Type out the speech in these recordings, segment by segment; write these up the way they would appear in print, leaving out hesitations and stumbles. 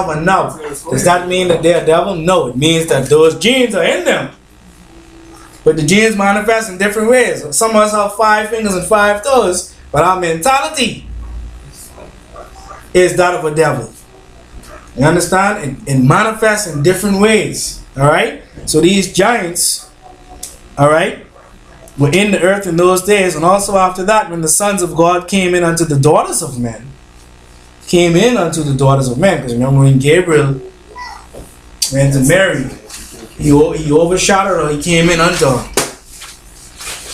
have a nub. Does that mean that they're a devil? No, it means that those genes are in them. But the genes manifest in different ways. Some of us have 5 fingers and 5 toes, but our mentality is that of a devil. You understand? It manifests in different ways. Alright? So these giants, alright, were in the earth in those days, and also after that, when the sons of God came in unto the daughters of men. Came in unto the daughters of men. Because remember when Gabriel went to Mary, he overshadowed her, he came in unto her.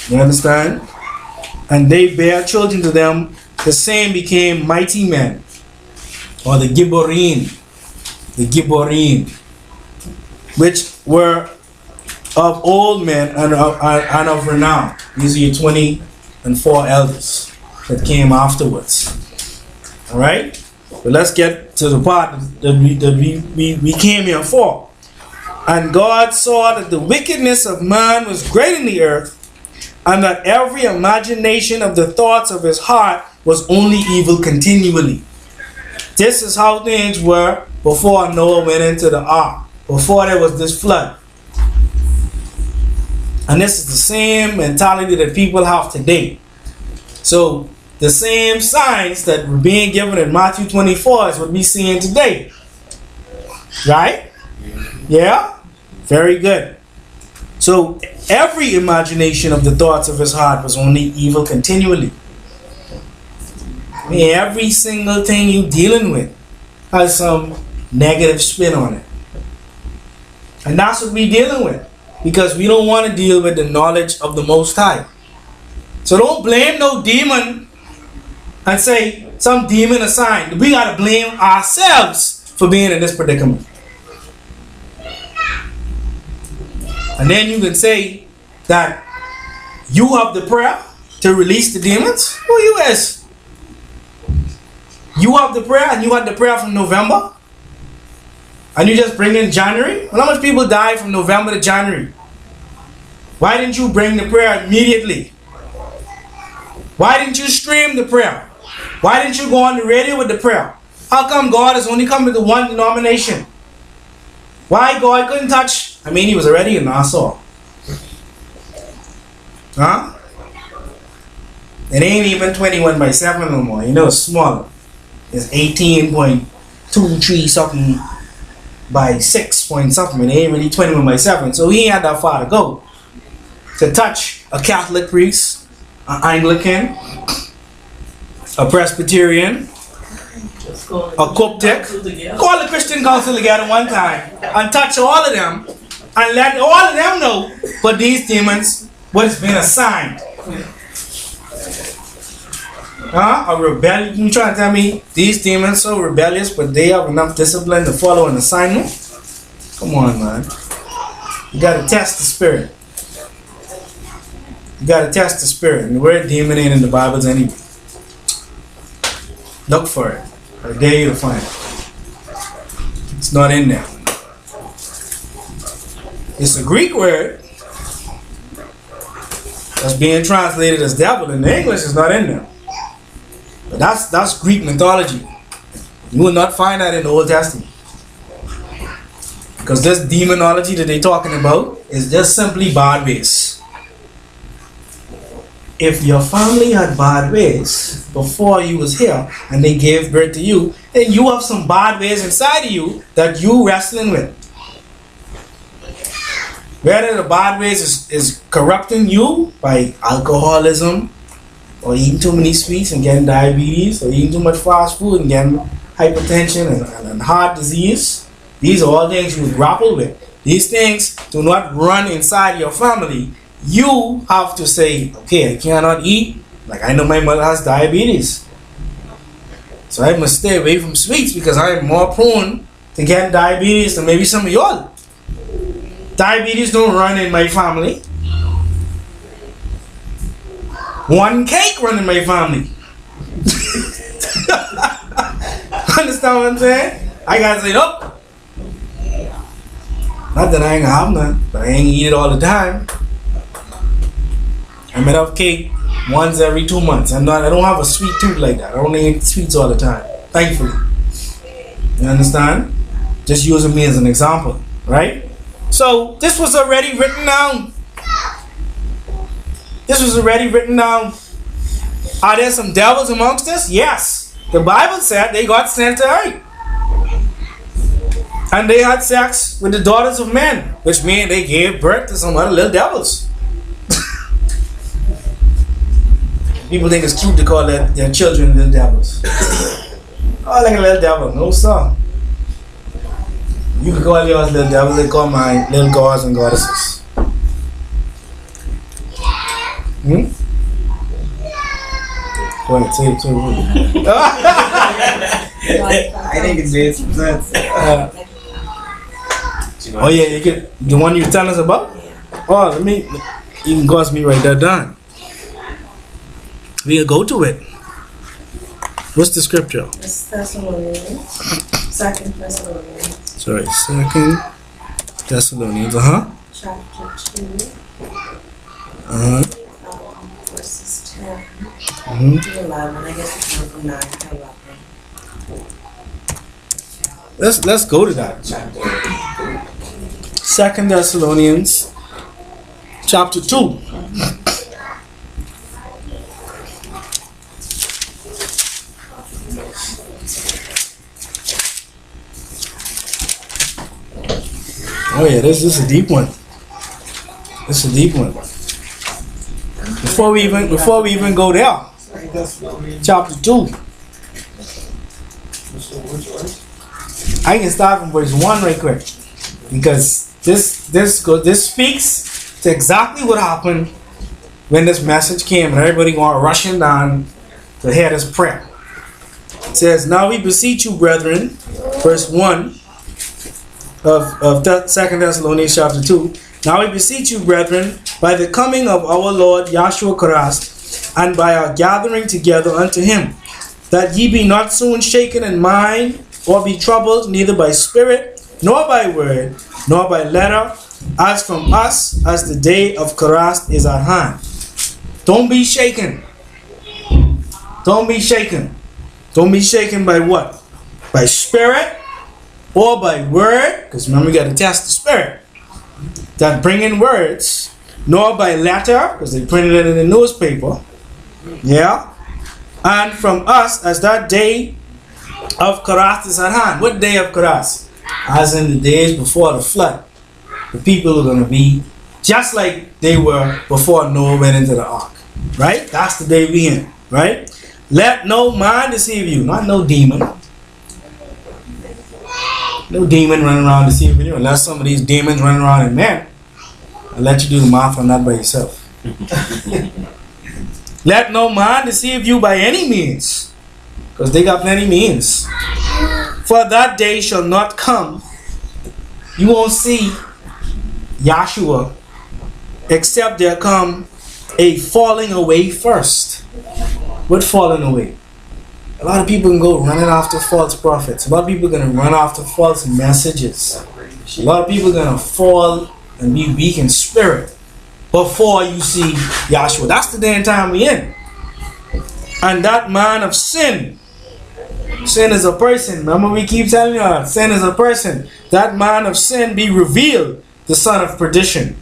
You understand? And they bare children to them, the same became mighty men. Or the Gibborim. The Gibborim. Which were of old men and of renown. These are your 24 elders that came afterwards. Alright? But let's get to the part that we came here for. And God saw that the wickedness of man was great in the earth, and that every imagination of the thoughts of his heart was only evil continually. This is how things were before Noah went into the ark, before there was this flood. And this is the same mentality that people have today. So the same signs that were being given in Matthew 24 is what we're seeing today. Right? Yeah? Very good. So every imagination of the thoughts of his heart was only evil continually. I mean, every single thing you're dealing with has some negative spin on it. And that's what we're dealing with. Because we don't want to deal with the knowledge of the Most High. So don't blame no demon and say some demon assigned. We got to blame ourselves for being in this predicament. And then you can say that you have the prayer to release the demons. Who you is? You have the prayer and you had the prayer from November? And you just bring in January? Well, how much people died from November to January? Why didn't you bring the prayer immediately? Why didn't you stream the prayer? Why didn't you go on the radio with the prayer? How come God has only come with the one denomination? Why God couldn't touch? I mean, he was already in Nassau. Huh? It ain't even 21 by 7 no more. You know, it's smaller. It's 18.23 something by 6 point something. It ain't really 21 by 7. So he ain't had that far to go to touch a Catholic priest, an Anglican, a Presbyterian, a Qubtic. Call the Christian council together one time and touch all of them and let all of them know for these demons what's been assigned. A rebellion? You trying to tell me these demons so rebellious but they have enough discipline to follow an assignment? Come on, man. You gotta test the spirit. You gotta test the spirit. And the word demon ain't in the Bibles anyway. Look for it. I dare you to find it. It's not in there. It's a Greek word that's being translated as devil. In the English, it's not in there. But that's Greek mythology. You will not find that in the Old Testament. Because this demonology that they're talking about is just simply bad ways. If your family had bad ways before you was here and they gave birth to you, then you have some bad ways inside of you that you wrestling with. Whether the bad ways is corrupting you by alcoholism, or eating too many sweets and getting diabetes, or eating too much fast food and getting hypertension and heart disease. These are all things you grapple with. These things do not run inside your family. You have to say, okay, I cannot eat. Like I know my mother has diabetes. So I must stay away from sweets because I am more prone to getting diabetes than maybe some of y'all. Diabetes don't run in my family. One cake run in my family. Understand what I'm saying? I gotta say, nope. Not that I ain't gonna have none, but I ain't eat it all the time. I have cake once every 2 months. I don't have a sweet tooth like that. I don't eat sweets all the time. Thankfully. You understand? Just using me as an example, right? So this was already written down. This was already written down. Are there some devils amongst us? Yes. The Bible said they got sent to earth. And they had sex with the daughters of men, which means they gave birth to some other little devils. People think it's cute to call their children little devils. Oh, like a little devil. No, sir. You can call yours little devils. They call mine little gods and goddesses. Hmm? Go ahead, say it. I think it made some sense. Oh yeah, you get the one you tell us about? Oh, you can cause me write that down. We'll go to it. What's the scripture? It's Thessalonians. 2 Thessalonians. Sorry, 2 Thessalonians, Chapter 2. Verses 10 to 11. I guess it's from 9 to 11. Let's go to that. 2 Thessalonians chapter 2. Oh yeah, this is a deep one. This is a deep one. Before we even go there, chapter 2. I can start from verse 1 right quick, because this speaks to exactly what happened when this message came and everybody going rushing down to hear this prayer. It says, "Now we beseech you, brethren," verse 1 of 2 Thessalonians chapter 2. "Now we beseech you, brethren, by the coming of our Lord Yahshua Christ, and by our gathering together unto him, that ye be not soon shaken in mind, or be troubled, neither by spirit, nor by word, nor by letter, as from us, as the day of Christ is at hand." Don't be shaken. Don't be shaken. Don't be shaken by what? By spirit or by word, because remember, we got to test the spirit that bring in words, nor by letter, because they printed it in the newspaper. Yeah. And from us, as that day of Christ is at hand. What day of Christ? As in the days before the flood. The people are going to be just like they were before Noah went into the ark. Right? That's the day we in. Right? Let no man deceive you. Not no demon. No demon running around deceiving you. Unless some of these demons running around in men. I'll let you do the math on that by yourself. Let no man deceive you by any means. Because they got plenty means. For that day shall not come. You won't see Yahshua except there come a falling away first. What falling away? A lot of people can go running after false prophets. A lot of people are going to run after false messages. A lot of people are going to fall and be weak in spirit before you see Yahshua. That's the day and time we in. And that man of sin. Sin is a person. Remember, we keep telling you that sin is a person. That man of sin be revealed, the son of perdition,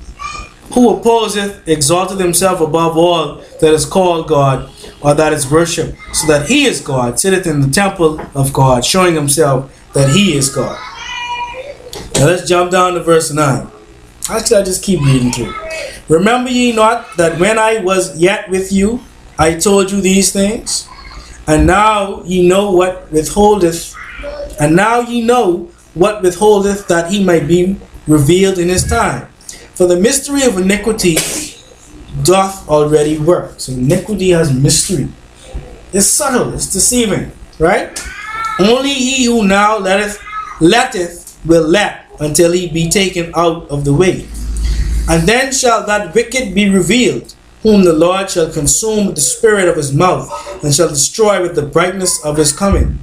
who opposeth, exalteth himself above all that is called God, or that is worshipped, so that he is God, sitteth in the temple of God, showing himself that he is God. Now let's jump down to verse 9. Actually, I'll just keep reading through. "Remember ye not that when I was yet with you, I told you these things? And now ye know what withholdeth, that he might be revealed in his time. For the mystery of iniquity doth already work." So iniquity has mystery. It's subtle, it's deceiving, right? "Only he who now letteth will let until he be taken out of the way. And then shall that wicked be revealed, whom the Lord shall consume with the spirit of his mouth, and shall destroy with the brightness of his coming.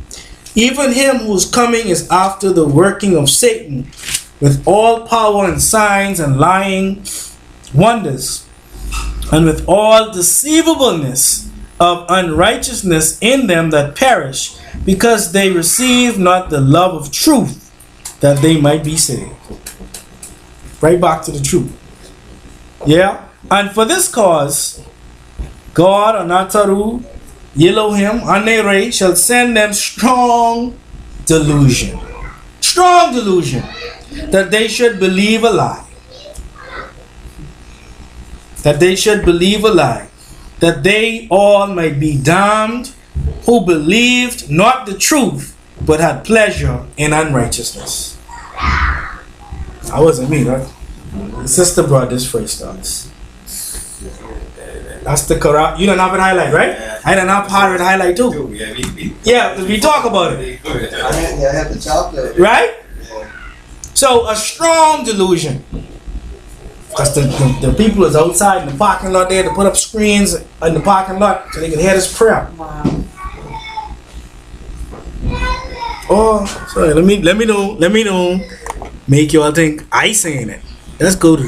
Even him whose coming is after the working of Satan, with all power and signs and lying wonders, and with all deceivableness of unrighteousness in them that perish, because they receive not the love of truth, that they might be saved. Right back to the truth. Yeah? And for this cause, God, Anataru, Elohim, Anere, shall send them strong delusion. Strong delusion. That they should believe a lie. That they should believe a lie. That they all might be damned who believed not the truth, but had pleasure in unrighteousness. That wasn't me, right? The sister brought this phrase to us. That's the corrupt. You don't have it highlight, right? I don't have part of it highlight too. Yeah, because we talk about it. I have the chocolate. Right? So, a strong delusion. Because the people is outside in the parking lot there to put up screens in the parking lot so they can hear this prayer. Wow. Oh, sorry, let me know. Make y'all think I saying it. Let's go to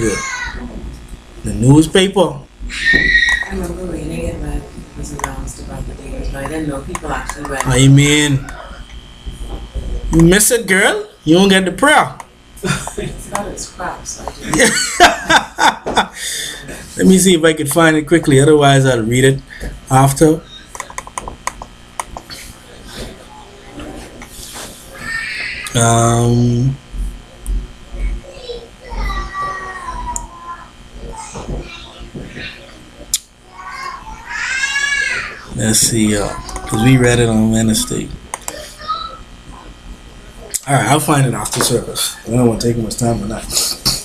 the newspaper. I remember reading it when it was announced about the day, but I didn't know people actually read it. I mean, you miss it, girl, you don't get the prayer. It's not its crap, so I didn't. Let me see if I can find it quickly, otherwise I'll read it after. Let's see, because we read it on Wednesday. Alright, I'll find it after service. I don't want to take much time on that.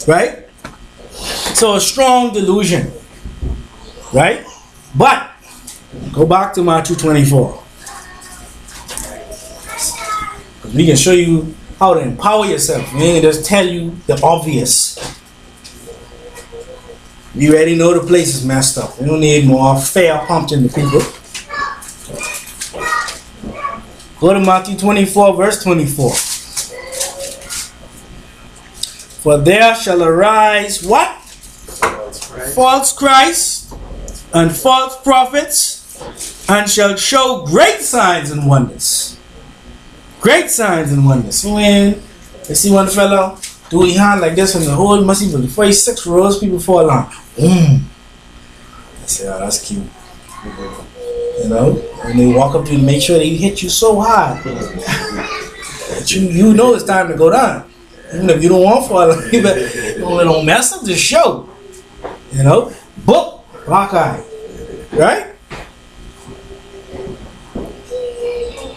Right? So a strong delusion. Right? But, go back to Matthew 24. We can show you how to empower yourself. We ain't just tell you the obvious. We already know the place is messed up. We don't need more fear pumped into people. Go to Matthew 24, verse 24. For there shall arise what? False Christ and false prophets, and shall show great signs and wonders. Great signs and wonders. So when you see one fellow do his hand like this, and the whole must even before he's 6 rows, people fall on. I say, oh, that's cute. You know, and they walk up to you and make sure they hit you so hard that you know it's time to go down. Even if you don't want to fall, don't mess up the show. You know, book, black eye, right?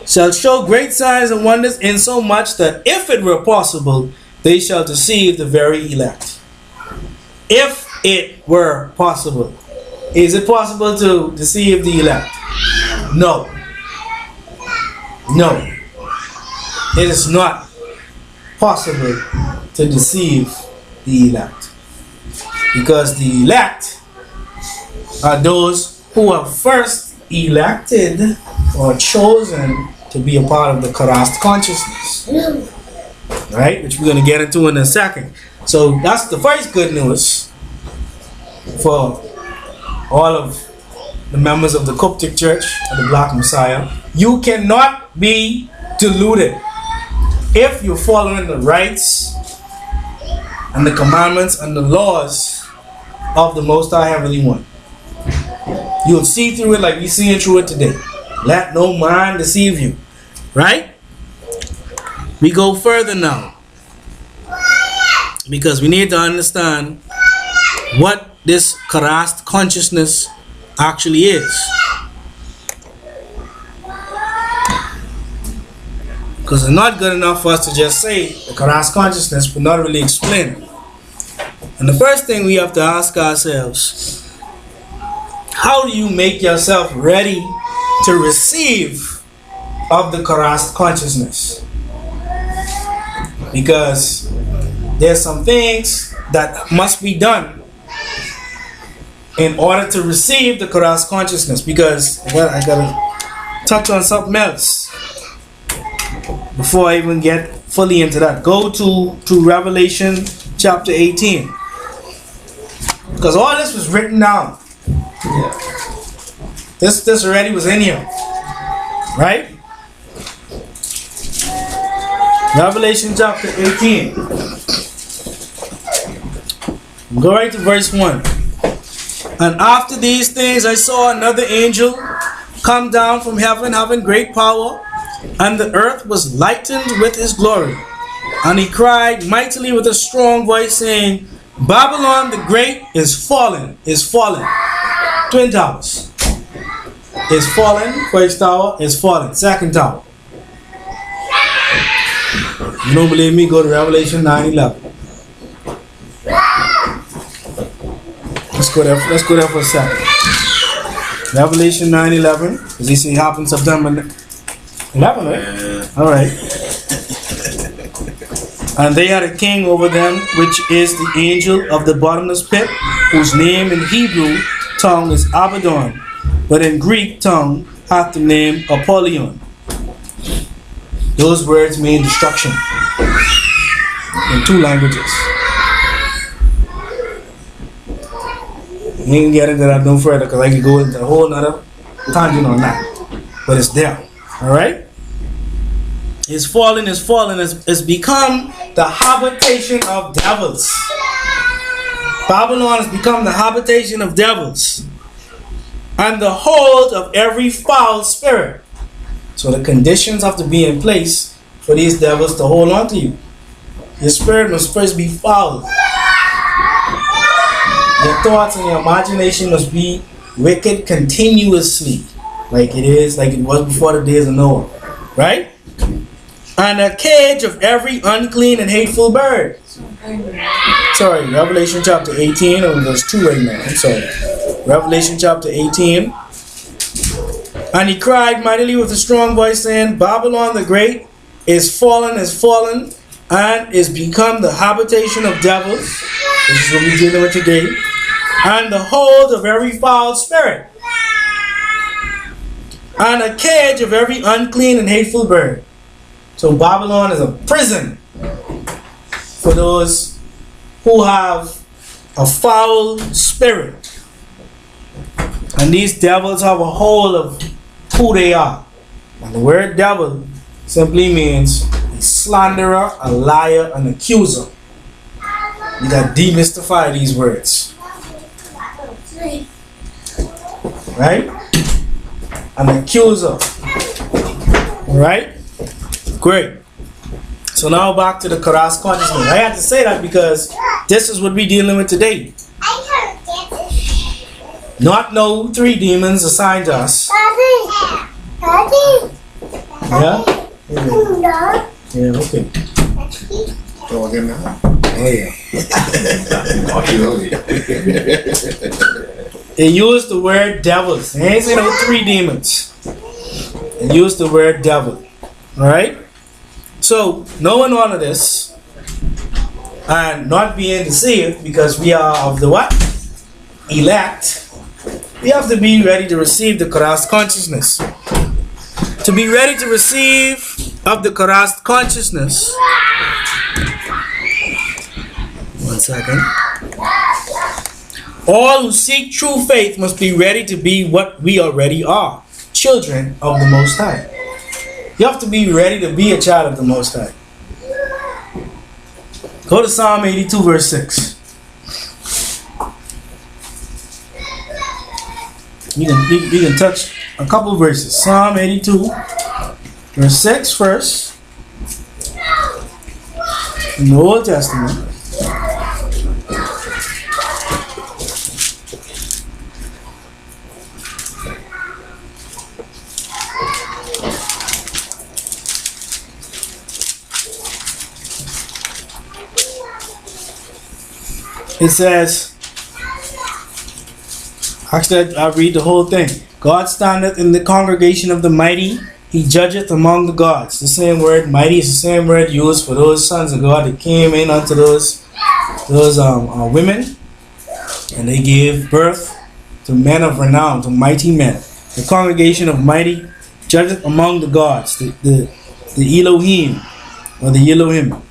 Shall show great signs and wonders, in so much that if it were possible, they shall deceive the very elect. If it were possible. Is it possible to deceive the elect? No. No. It is not possible to deceive the elect. Because the elect are those who are first elected or chosen to be a part of the Karast consciousness. Right? Which we're going to get into in a second. So that's the first good news for all of the members of the Qubtic Church of the Black Messiah. You cannot be deluded if you're following the rights and the commandments and the laws of the Most High Heavenly One. You'll see through it like we see through it today. Let no man deceive you. Right? We go further now, because we need to understand what this Karast consciousness actually is. Because it's not good enough for us to just say the Karast consciousness but not really explain it. And the first thing we have to ask ourselves, how do you make yourself ready to receive of the Karast consciousness? Because there's some things that must be done in order to receive the Karast consciousness. Because I gotta touch on something else before I even get fully into that. Go to Revelation chapter 18. Because all this was written down. This already was in here. Right? Revelation chapter 18. Go right to verse 1. And after these things I saw another angel come down from heaven, having great power, and the earth was lightened with his glory. And he cried mightily with a strong voice, saying, Babylon the great is fallen, is fallen. Twin towers. Is fallen, first tower, is fallen, second tower. You don't believe me? Go to Revelation 9:11. Let's go there for a second. Revelation 9:11. As you see, happened September 11, right? All right. And they had a king over them, which is the angel of the bottomless pit, whose name in Hebrew tongue is Abaddon, but in Greek tongue hath the name Apollyon. Those words mean destruction in two languages. You ain't get into that no further because I can go into a whole nother tangent on that. But it's there. Alright? It's fallen, it's become the habitation of devils. Babylon has become the habitation of devils and the hold of every foul spirit. So the conditions have to be in place for these devils to hold on to you. Your spirit must first be foul. Your thoughts and your imagination must be wicked continuously, like it was before the days of Noah, right? And a cage of every unclean and hateful bird. Sorry, Revelation chapter 18, or verse 2 right now. I'm sorry. Revelation chapter 18. And he cried mightily with a strong voice, saying, Babylon the great is fallen, and is become the habitation of devils. This is what we're dealing with today. And the hold of every foul spirit. And a cage of every unclean and hateful bird. So Babylon is a prison for those who have a foul spirit. And these devils have a hold of who they are. And the word devil simply means a slanderer, a liar, an accuser. You gotta demystify these words. Right? An accuser. Alright? Great. So now back to the Karas consciousness. I had to say that because this is what we're dealing with today. Not no 3 demons assigned to us. Yeah? Yeah, okay. Dog in now. Oh yeah. They used the word devils. They ain't say no 3 demons. They used the word devil. Alright? So, knowing all of this and not being deceived because we are of the what? Elect. We have to be ready to receive the Karas consciousness. To be ready to receive of the Karas consciousness. 1 second. All who seek true faith must be ready to be what we already are. Children of the Most High. You have to be ready to be a child of the Most High. Go to Psalm 82 verse 6. We can touch a couple verses. Psalm 82 verse 6 first. In the Old Testament. It says, actually I'll read the whole thing. God standeth in the congregation of the mighty, he judgeth among the gods. The same word, mighty, is the same word used for those sons of God that came in unto those women, and they gave birth to men of renown, to mighty men. The congregation of mighty judgeth among the gods, the Elohim, or the Elohim.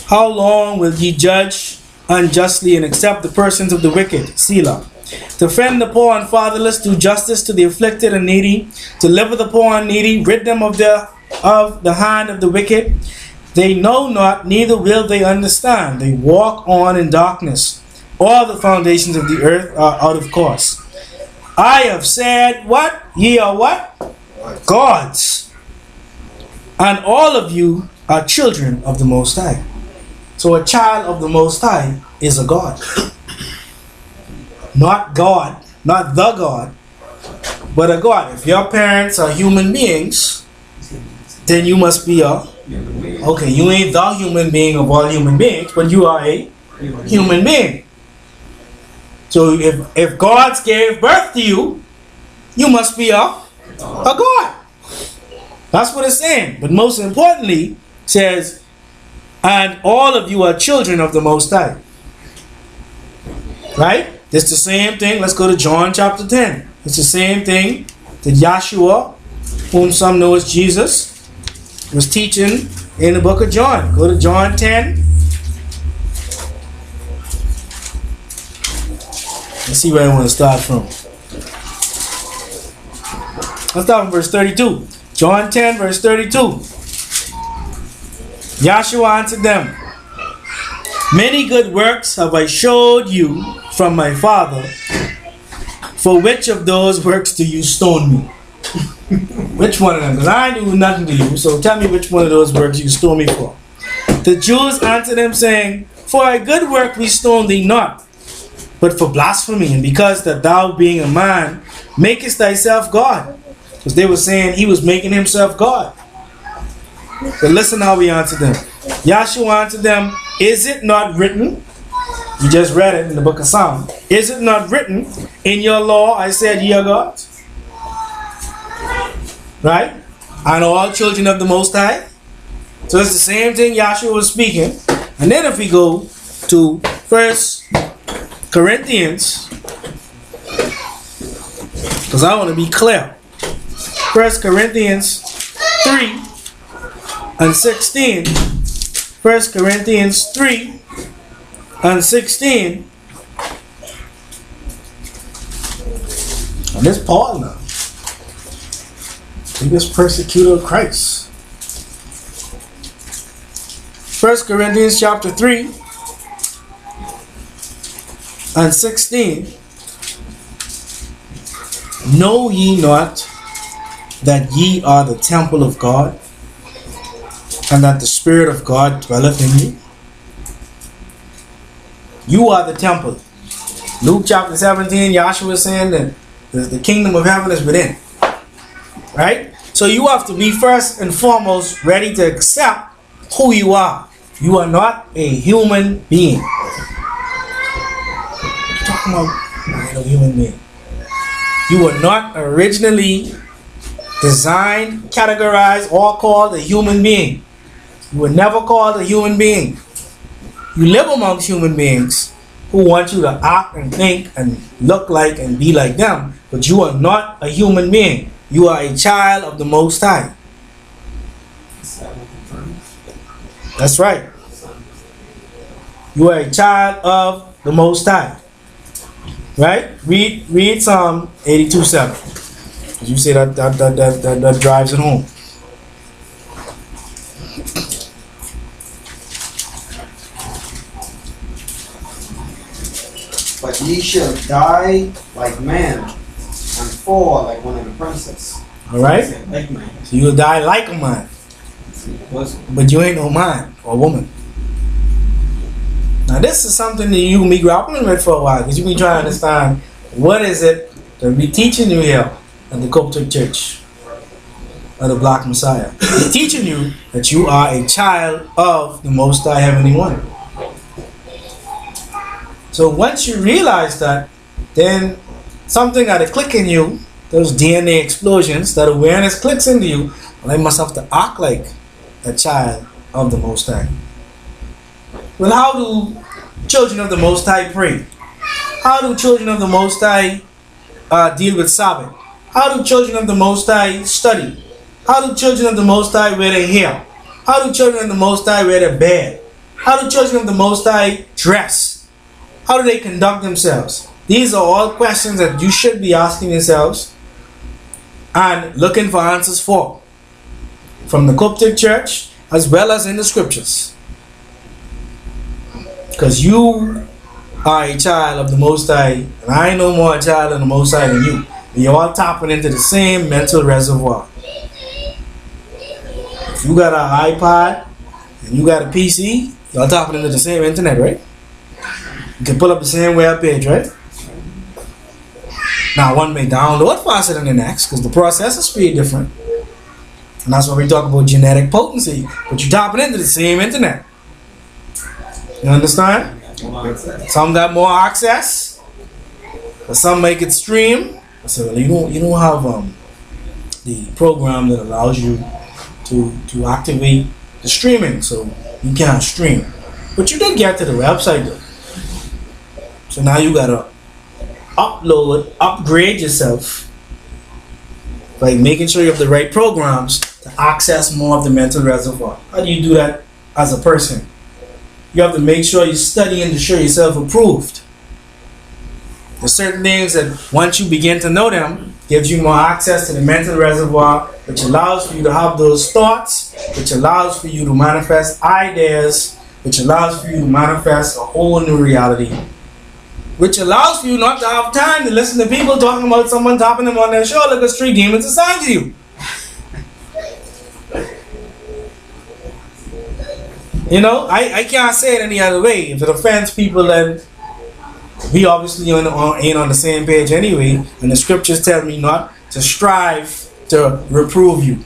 How long will ye judge unjustly and accept the persons of the wicked? Selah. Defend the poor and fatherless, do justice to the afflicted and needy, deliver the poor and needy, rid them of the hand of the wicked. They know not, neither will they understand. They walk on in darkness. All the foundations of the earth are out of course. I have said, what? Ye are what? Gods. And all of you are children of the Most High. So a child of the Most High is a God. Not God, not the God, but a God. If your parents are human beings, then you must be a, okay, you ain't the human being of all human beings, but you are a human being. So if God gave birth to you, you must be a God. That's what it's saying. But most importantly, it says, and all of you are children of the Most High. Right? It's the same thing. Let's go to John chapter 10. It's the same thing that Yahshua, whom some know as Jesus, was teaching in the book of John. Go to John 10. Let's see where I want to start from. Let's start from verse 32. John 10, verse 32. Yahshua answered them, many good works have I showed you from my Father. For which of those works do you stone me? Which one of them? Because I do nothing to you, so tell me which one of those works you stone me for. The Jews answered him, saying, for a good work we stone thee not, but for blasphemy, and because that thou, being a man, makest thyself God. Because they were saying he was making himself God. But listen how we answered them. Yahshua answered them, is it not written? You just read it in the book of Psalms. Is it not written, in your law I said ye are gods? Right? And all children of the Most High. So it's the same thing Yahshua was speaking. And then if we go to 1 Corinthians, because I want to be clear. 1 Corinthians 3 and 16. 1 Corinthians 3 and 16. And this Paul now. Biggest persecutor of Christ. 1 Corinthians chapter 3 and 16. Know ye not that ye are the temple of God, and that the Spirit of God dwelleth in you? You are the temple. Luke chapter 17, Yahshua is saying that the kingdom of heaven is within. Right? So you have to be first and foremost ready to accept who you are. You are not a human being. You're talking about a human being. You were not originally designed, categorized, or called a human being. You were never called a human being. You live amongst human beings who want you to act and think and look like and be like them, but you are not a human being. You are a child of the Most High. That's right. You are a child of the Most High. Right? Read Psalm 82:7. You say that drives it home. But ye shall die like man, and fall like one of the princes. Alright? Like man. So you'll die like a man. But you ain't no man or woman. Now this is something that you will be grappling with for a while, because you be trying to understand what is it that we teaching you here at the Qubtic Church of the Black Messiah. We're teaching you that you are a child of the Most High Heavenly One. So once you realize that, then something got to click in you, those DNA explosions, that awareness clicks into you, and I must have to act like a child of the Most High. Well, how do children of the Most High pray? How do children of the Most High deal with Sabbath? How do children of the Most High study? How do children of the Most High wear their hair? How do children of the Most High wear their bed? How do children of the Most High dress? How do they conduct themselves? These are all questions that you should be asking yourselves and looking for answers for. From the Qubtic Church as well as in the scriptures. Because you are a child of the Most High, and I ain't no more a child of the Most High than you. And you're all tapping into the same mental reservoir. If you got an iPod and you got a PC, y'all tapping into the same internet, right? You can pull up the same web page, right? Now, one may download faster than the next because the process is pretty different. And that's why we talk about genetic potency. But you're tapping into the same internet. You understand? Some got more access, but some make it stream. So well, you don't have the program that allows you to activate the streaming, so you can't stream. But you did get to the website though. So now you gotta upgrade yourself by making sure you have the right programs to access more of the mental reservoir. How do you do that as a person? You have to make sure you're studying to show yourself approved. There's certain things that once you begin to know them, gives you more access to the mental reservoir, which allows for you to have those thoughts, which allows for you to manifest ideas, which allows for you to manifest a whole new reality, which allows for you not to have time to listen to people talking about someone tapping them on their shoulder because 3 demons assigned to you. You know, I can't say it any other way. If it offends people, then we obviously ain't on the same page anyway. And the scriptures tell me not to strive to reprove you,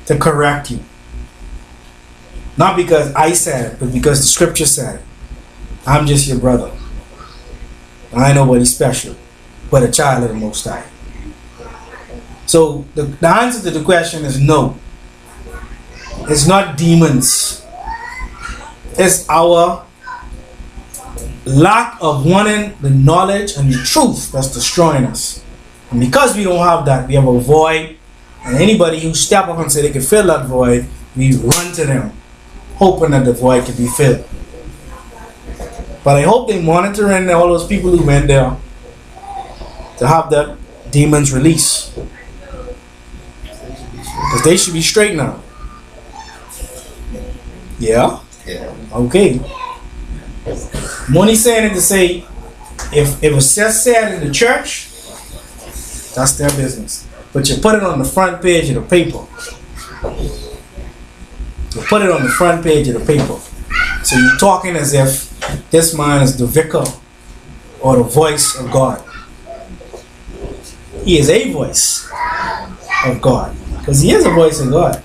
to correct you. Not because I said it, but because the scripture said it. I'm just your brother. I ain't nobody special, but a child of the Most High. So the answer to the question is no. It's not demons. It's our lack of wanting the knowledge and the truth that's destroying us. And because we don't have that, we have a void. And anybody who step up and say they can fill that void, we run to them, hoping that the void can be filled. But I hope they monitoring all those people who went there to have that demons release. Because they should be straight now. Yeah? Yeah. Okay. Money saying it to say, if it was just said in the church, that's their business. But you put it on the front page of the paper. You put it on the front page of the paper. So you're talking as if this man is the vicar or the voice of God. He is a voice of God. Because he is a voice of God.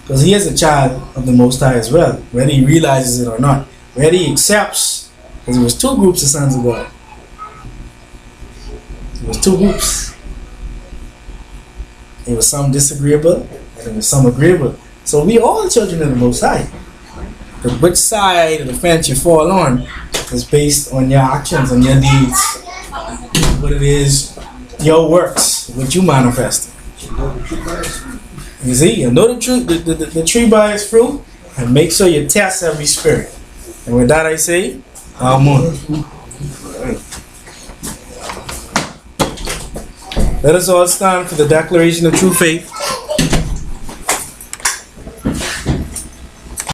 Because he is a child of the Most High as well, whether he realizes it or not. Whether he accepts, because there was 2 groups of sons of God. There was 2 groups. There was some disagreeable, and there was some agreeable. So we all children of the Most High. But which side of the fence you fall on is based on your actions and your deeds. What it is, your works, what you manifest. You see, you know the truth, the tree by its fruit, and make sure you test every spirit. And with that I say, Amen. Let us all stand for the declaration of true faith.